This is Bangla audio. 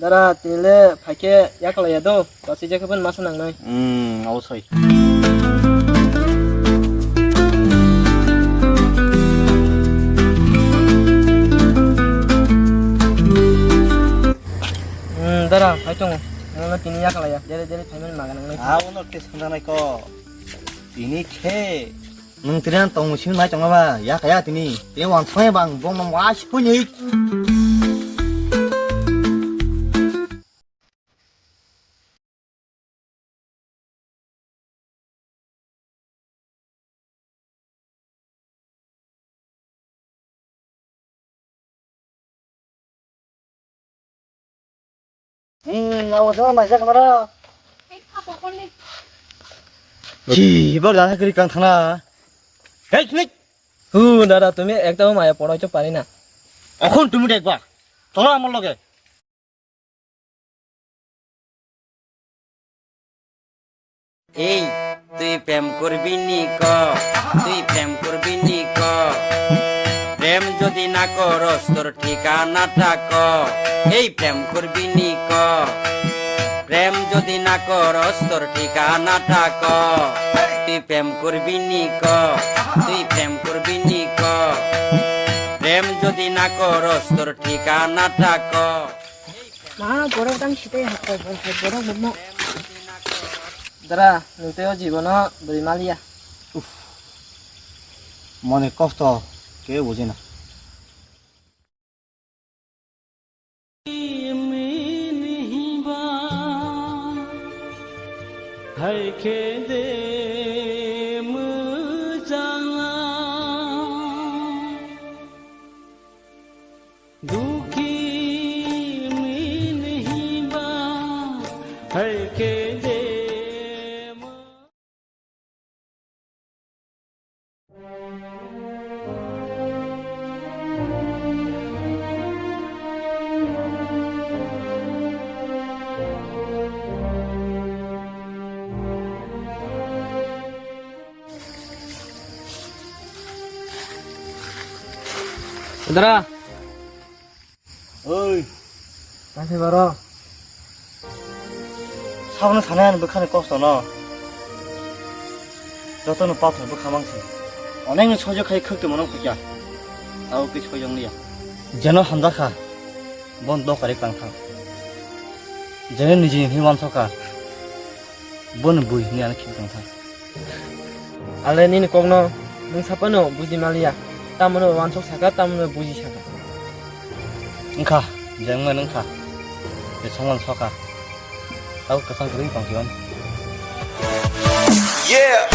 দাঁড়া তিলে ফাইকে ইয়াকলাইয়া দো গাছি যেখানে মাছ নাংনাই অবশ্যই দাঁড়া ফাইটো মনে তিনি ইয়াকলাইয়া জেরে জেরে ফাইমেন মাগা নাংনাই আউনো টেস্ট খানাই ক তিনি খে nung tiran tong musim mai tong ba ya kaya tini te wan thoi bang bong nam wa shi puni awas sama mai sak mara ji bar dana kiri kang thana এই তুমি দাদা তুমি একদম মায়া পড়াইতে পারি না এখন তুমি দেখবা চলো আমার লগে এই তুই প্রেম করবি নি ক তুই প্রেম করবি নি ক প্রেম যদি না করস তোর ঠিকানাটা ক এই প্রেম করবি নি ক প্রেম যদি না করস তোর ঠিকানাটা ক তুই প্রেম করবি নি ক তুই প্রেম করবি নি ক প্রেম যদি না করস তোর ঠিকানাটা ক মা বড় দাম শীতে হাত বড় মোমো দাঁড়া নতেও জীবন বইমালিয়া মনে কষ্ট কেউ বোঝে না দাঁড়া ওই কাছে বারো 사고는 사나이는 북한에 껐어 너 저또는 빠져 북한망치 언행은 소적하게 크게 모는 거야 아우 그 소정리야 제너 한다카 뭔너 가리 깡타 제는 니지 힘만 서까 뭔 부이 니 안에 키 깡타 알레 니는 꼭너 능 사빠노 부지말이야 따문을 완속 사가 따문을 부지 사가 응카 정말 응카 내 성원 서까 아우 그 상태로 방지원 Yeah.